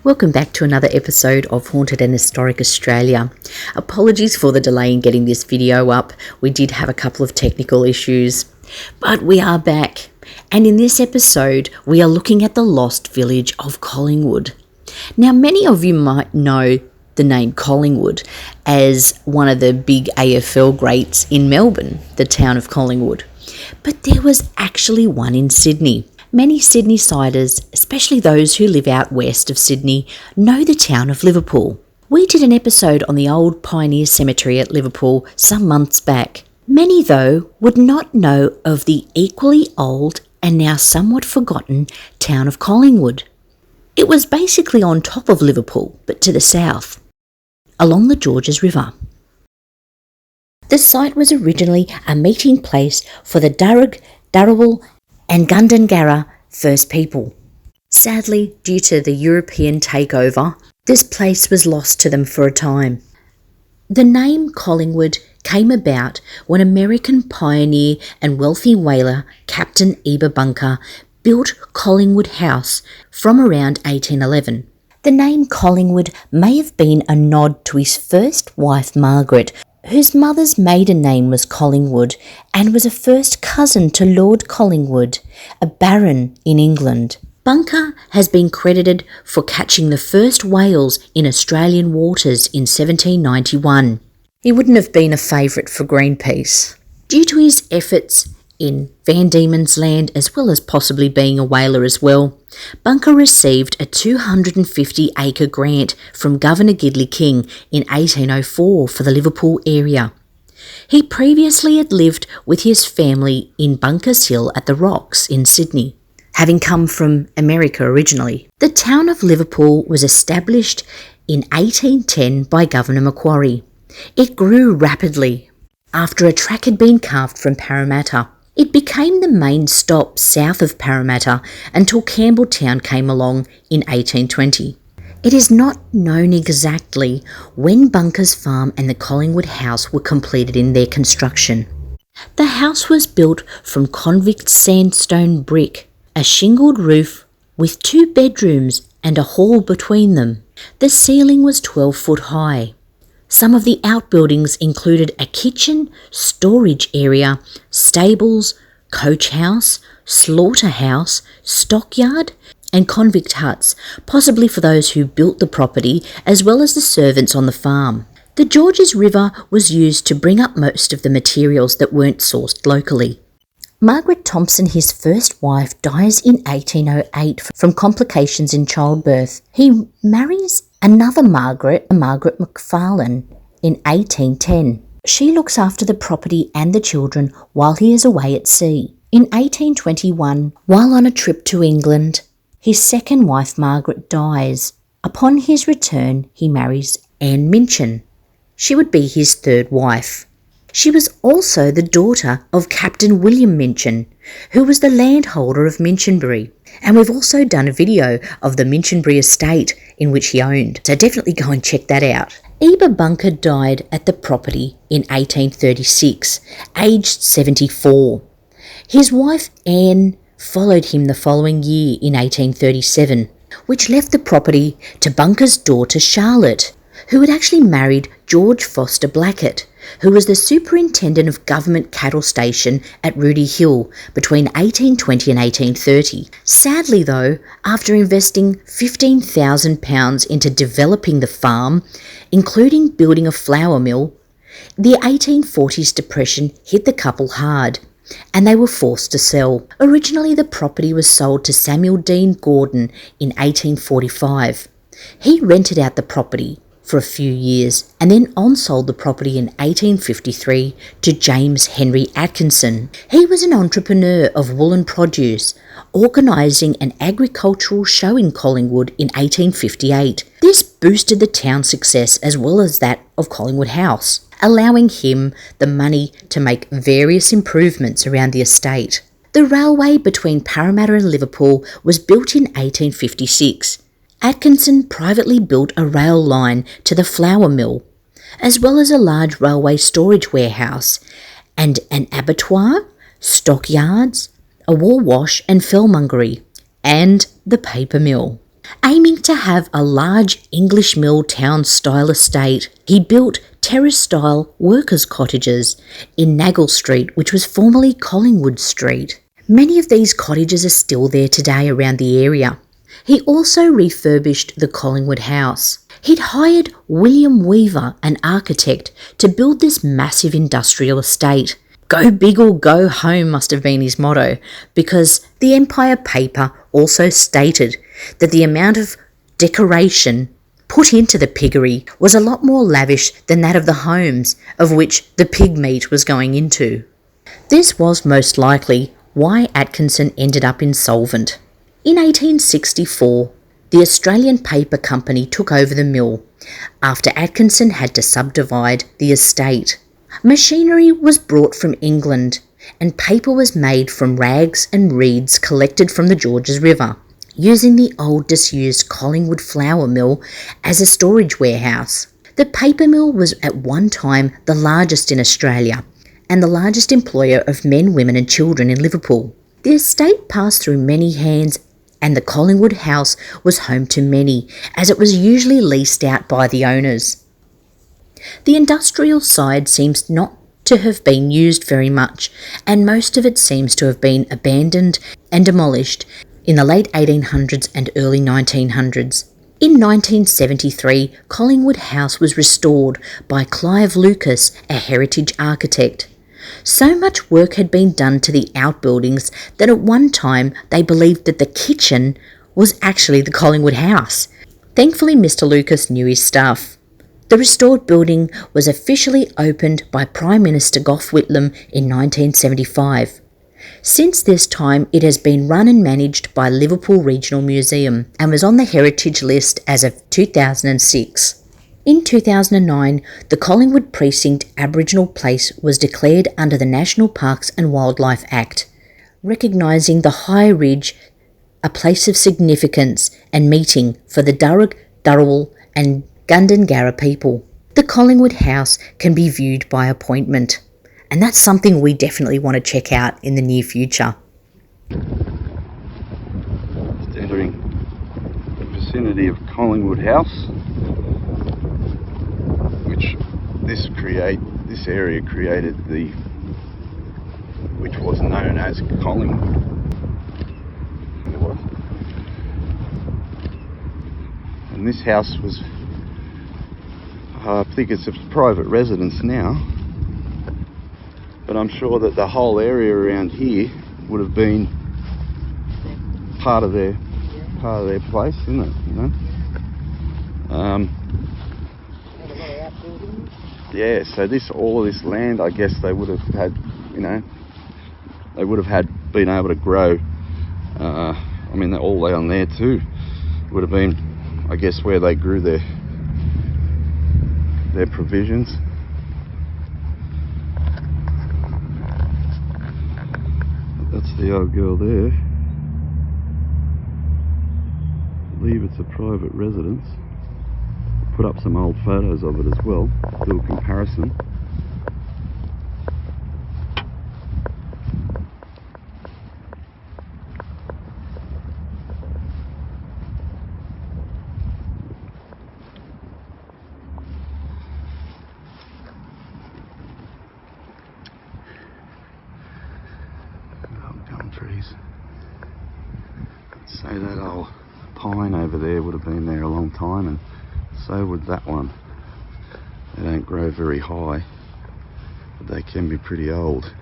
Welcome back to another episode of Haunted and Historic Australia. Apologies for the delay in getting this video up. We did have a couple of technical issues, but we are back. And in this episode, we are looking at the lost village of Collingwood. Now, many of you might know the name Collingwood as one of the big AFL greats in Melbourne, the town of Collingwood. But there was actually one in Sydney. Many Sydney-siders, especially those who live out west of Sydney, know the town of Liverpool. We did an episode on the old Pioneer Cemetery at Liverpool some months back. Many, though, would not know of the equally old and now somewhat forgotten town of Collingwood. It was basically on top of Liverpool, but to the south, along the Georges River. The site was originally a meeting place for the Darug, Darawal and Gundungurra First People. Sadly, due to the European takeover, this place was lost to them for a time. The name Collingwood came about when American pioneer and wealthy whaler Captain Eber Bunker built Collingwood House from around 1811. The name Collingwood may have been a nod to his first wife Margaret, whose mother's maiden name was Collingwood and was a first cousin to Lord Collingwood, a baron in England. Bunker has been credited for catching the first whales in Australian waters in 1791. He wouldn't have been a favourite for Greenpeace. Due to his efforts in Van Diemen's Land, as well as possibly being a whaler as well, Bunker received a 250-acre grant from Governor Gidley King in 1804 for the Liverpool area. He previously had lived with his family in Bunkers Hill at the Rocks in Sydney, having come from America originally. The town of Liverpool was established in 1810 by Governor Macquarie. It grew rapidly after a track had been carved from Parramatta. It became the main stop south of Parramatta until Campbelltown came along in 1820. It is not known exactly when Bunker's farm and the Collingwood House were completed in their construction. The house was built from convict sandstone brick, a shingled roof with 2 bedrooms and a hall between them. The ceiling was 12 foot high. Some of the outbuildings included a kitchen, storage area, stables, coach house, slaughterhouse, stockyard, and convict huts, possibly for those who built the property as well as the servants on the farm. The Georges River was used to bring up most of the materials that weren't sourced locally. Margaret Thompson, his first wife, dies in 1808 from complications in childbirth. He marries another Margaret McFarlane, in 1810. She looks after the property and the children while he is away at sea. In 1821, while on a trip to England, his second wife Margaret dies. Upon his return, he marries Anne Minchin. She would be his third wife. She was also the daughter of Captain William Minchin, who was the landholder of Minchinbury. And we've also done a video of the Minchinbury estate in which he owned, so definitely go and check that out. Eba Bunker died at the property in 1836, aged 74. His wife Anne followed him the following year in 1837, which left the property to Bunker's daughter Charlotte, who had actually married George Foster Blackett, who was the superintendent of government cattle station at Ruddy Hill between 1820 and 1830. Sadly though, after investing £15,000 into developing the farm, including building a flour mill, the 1840s depression hit the couple hard and they were forced to sell. Originally the property was sold to Samuel Dean Gordon in 1845. He rented out the property for a few years and then on-sold the property in 1853 to James Henry Atkinson. He was an entrepreneur of woolen produce, organising an agricultural show in Collingwood in 1858. This boosted the town's success as well as that of Collingwood House, allowing him the money to make various improvements around the estate. The railway between Parramatta and Liverpool was built in 1856. Atkinson privately built a rail line to the flour mill, as well as a large railway storage warehouse and an abattoir, stockyards, a wool wash and fellmongery, and the paper mill. Aiming to have a large English mill town style estate, he built terrace style workers' cottages in Naggle Street, which was formerly Collingwood Street. Many of these cottages are still there today around the area. He also refurbished the Collingwood House. He'd hired William Weaver, an architect, to build this massive industrial estate. Go big or go home must have been his motto, because the Empire paper also stated that the amount of decoration put into the piggery was a lot more lavish than that of the homes of which the pig meat was going into. This was most likely why Atkinson ended up insolvent. In 1864, the Australian Paper Company took over the mill after Atkinson had to subdivide the estate. Machinery was brought from England and paper was made from rags and reeds collected from the Georges River, using the old disused Collingwood flour mill as a storage warehouse. The paper mill was at one time the largest in Australia and the largest employer of men, women and children in Liverpool. The estate passed through many hands and the Collingwood House was home to many, as it was usually leased out by the owners. The industrial side seems not to have been used very much, and most of it seems to have been abandoned and demolished in the late 1800s and early 1900s. In 1973, Collingwood House was restored by Clive Lucas, a heritage architect. So much work had been done to the outbuildings that at one time they believed that the kitchen was actually the Collingwood House. Thankfully, Mr. Lucas knew his stuff. The restored building was officially opened by Prime Minister Gough Whitlam in 1975. Since this time, it has been run and managed by Liverpool Regional Museum and was on the Heritage List as of 2006. In 2009, the Collingwood Precinct Aboriginal Place was declared under the National Parks and Wildlife Act, recognising the High Ridge a place of significance and meeting for the Darug, Dharawal and Gundungurra people. The Collingwood House can be viewed by appointment, and that's something we definitely want to check out in the near future. Just entering the vicinity of Collingwood House, which this area created which was known as Collingwood. And this house was, I think it's a private residence now, but I'm sure that the whole area around here would have been part of their place, isn't it? You know. Yeah. So all of this land, I guess they would have had, they would have been able to grow. I mean, all down there too would have been, I guess, where they grew their provisions. That's the old girl there. I believe it's a private residence. Put up some old photos of it as well, a little comparison. Gum trees. So that old pine over there would have been there a long time, and so would that one. They don't grow very high, but they can be pretty old.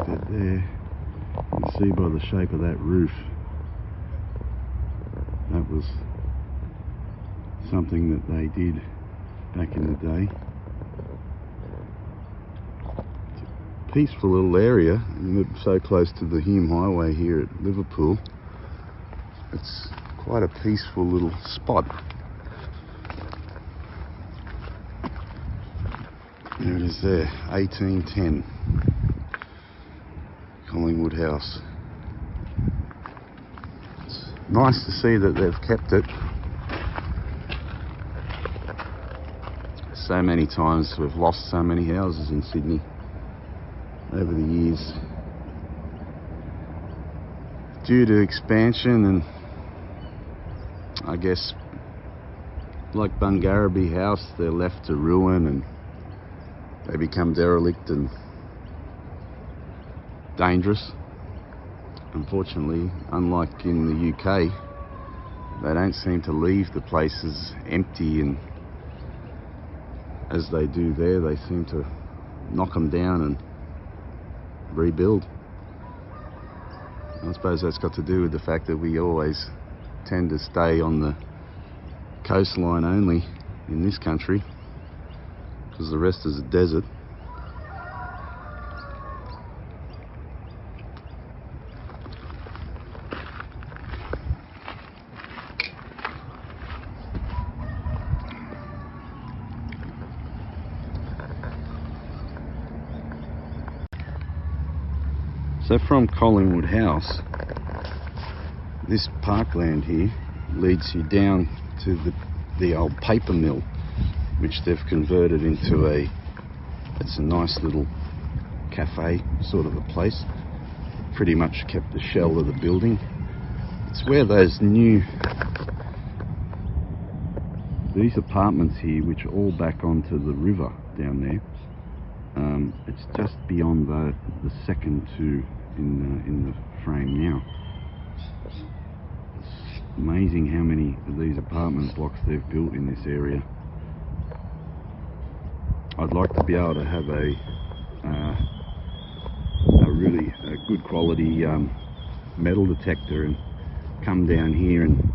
homestead there. You can see by the shape of that roof, that was something that they did back in the day. It's a peaceful little area, and we're so close to the Hume Highway here at Liverpool. It's quite a peaceful little spot. There it is there, 1810, Collingwood House. It's nice to see that they've kept it. So many times we've lost so many houses in Sydney over the years due to expansion, and I guess like Bungarraby House, they're left to ruin and they become derelict and dangerous. Unfortunately, unlike in the UK, they don't seem to leave the places empty, and as they do there, they seem to knock them down and rebuild. I suppose that's got to do with the fact that we always tend to stay on the coastline only in this country, because the rest is a desert. So from Collingwood House, this parkland here leads you down to the old paper mill, which they've converted into it's a nice little cafe sort of a place. Pretty much kept the shell of the building. It's where these apartments here, which are all back onto the river down there, it's just beyond the second two in the frame now. It's amazing how many of these apartment blocks they've built in this area. I'd like to be able to have a really good quality metal detector and come down here and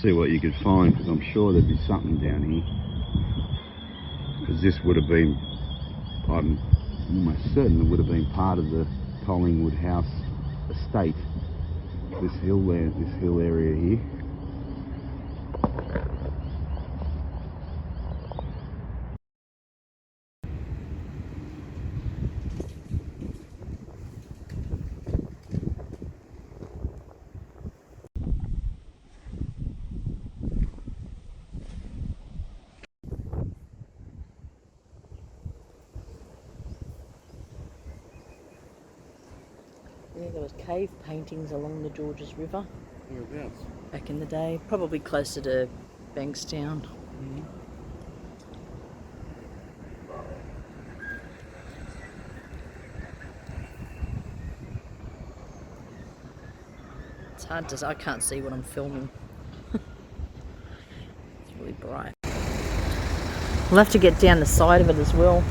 see what you could find, because I'm sure there'd be something down here. Because this would have been, I'm almost certain it would have been part of the Collingwood House estate. This hill there, this hill area here. Yeah, there was cave paintings along the Georges River Whereabouts? back in the day, probably closer to Bankstown. It's hard to, I can't see what I'm filming. It's really bright. We'll have to get down the side of it as well.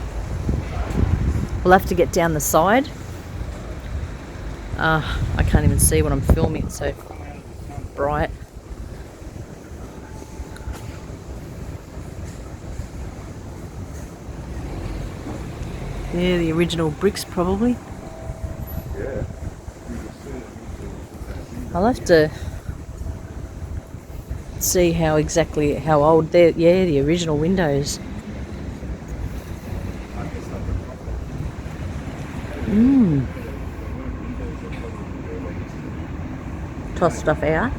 We'll have to get down the side. I can't even see what I'm filming, it's so bright. Yeah, the original bricks probably. Yeah. I'll have to see how old they're. Yeah, the original windows. Toss stuff out.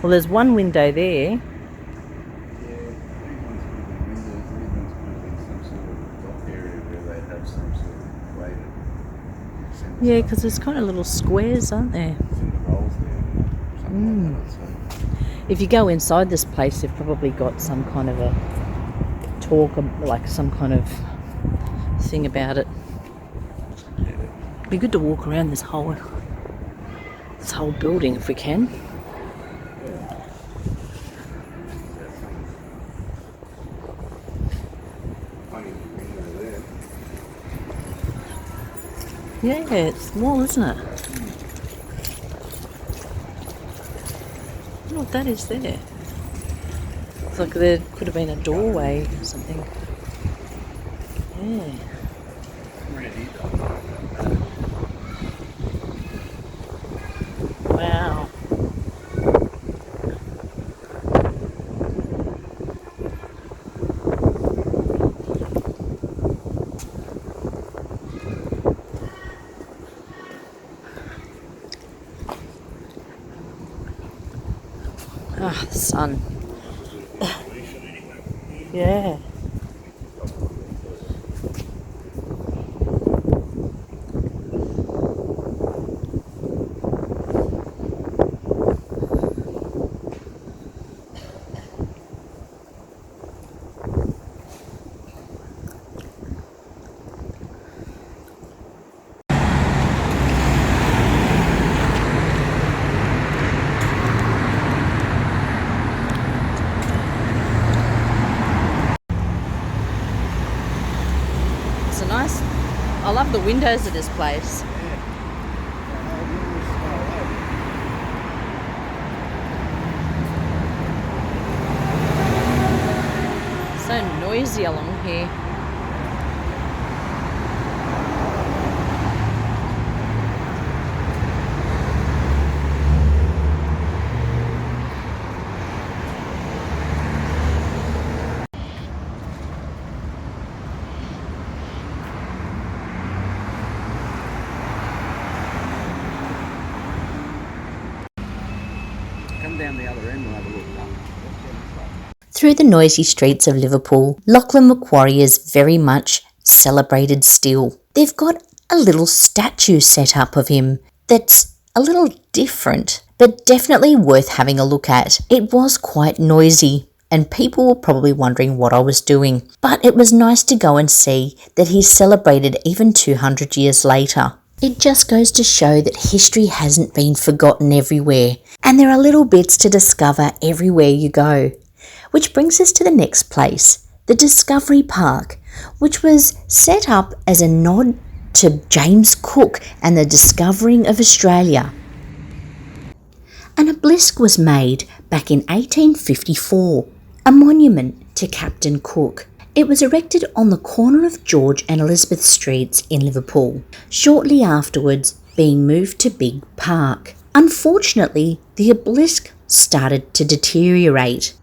Well, there's one window there. Yeah, because there's kind of little squares, aren't there? If you go inside this place, they've probably got some kind of a talk, like some kind of thing about it. It'd be good to walk around this whole building if we can. Yeah, it's small, isn't it? I don't know what that is there. It's like there could have been a doorway or something. Yeah. Wow. Ah, the sun. Yeah. It's a nice. I love the windows of this place. So noisy along here. Come down the other end, we'll have a look. Through the noisy streets of Liverpool, Lachlan Macquarie is very much celebrated still. They've got a little statue set up of him that's a little different, but definitely worth having a look at. It was quite noisy, and people were probably wondering what I was doing, but it was nice to go and see that he's celebrated even 200 years later. It just goes to show that history hasn't been forgotten everywhere, and there are little bits to discover everywhere you go. Which brings us to the next place, the Discovery Park, which was set up as a nod to James Cook and the discovering of Australia. An obelisk was made back in 1854, a monument to Captain Cook. It was erected on the corner of George and Elizabeth Streets in Liverpool, shortly afterwards being moved to Big Park. Unfortunately, the obelisk started to deteriorate.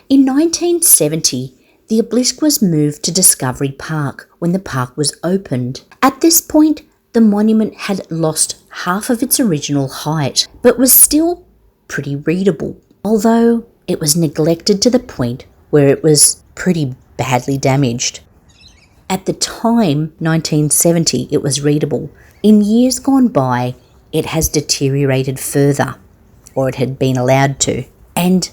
In 1970, the obelisk was moved to Discovery Park when the park was opened. At this point, the monument had lost half of its original height, but was still pretty readable, although it was neglected to the point where it was pretty badly damaged. At the time, 1970, it was readable. In years gone by, it has deteriorated further, or it had been allowed to, and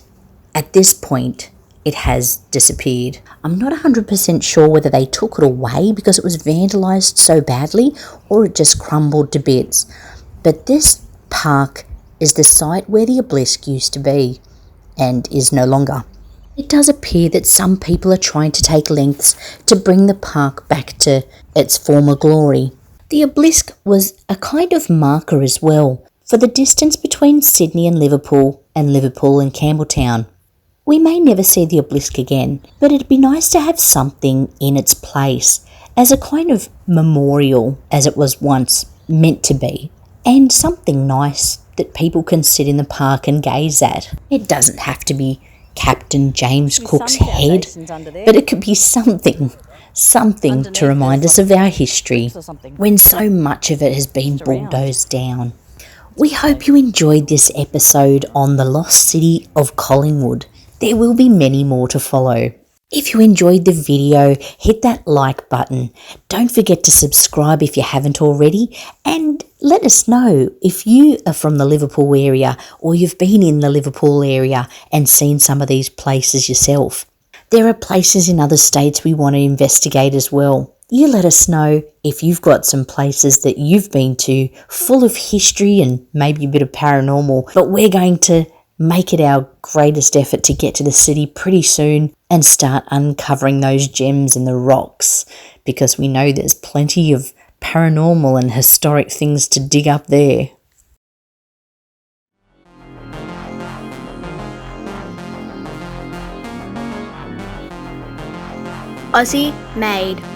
at this point, it has disappeared. I'm not 100% sure whether they took it away because it was vandalised so badly or it just crumbled to bits. But this park is the site where the obelisk used to be and is no longer. It does appear that some people are trying to take lengths to bring the park back to its former glory. The obelisk was a kind of marker as well for the distance between Sydney and Liverpool and Campbelltown. We may never see the obelisk again, but it'd be nice to have something in its place as a kind of memorial, as it was once meant to be, and something nice that people can sit in the park and gaze at. It doesn't have to be Captain James Cook's head, but it could be something to remind us of our history when so much of it has been bulldozed down. We hope you enjoyed this episode on the lost city of Collingwood. There will be many more to follow. If you enjoyed the video, hit that like button. Don't forget to subscribe if you haven't already, and let us know if you are from the Liverpool area or you've been in the Liverpool area and seen some of these places yourself. There are places in other states we want to investigate as well. You let us know if you've got some places that you've been to full of history and maybe a bit of paranormal, but we're going to make it our greatest effort to get to the city pretty soon and start uncovering those gems in the rocks, because we know there's plenty of paranormal and historic things to dig up there. Aussie made.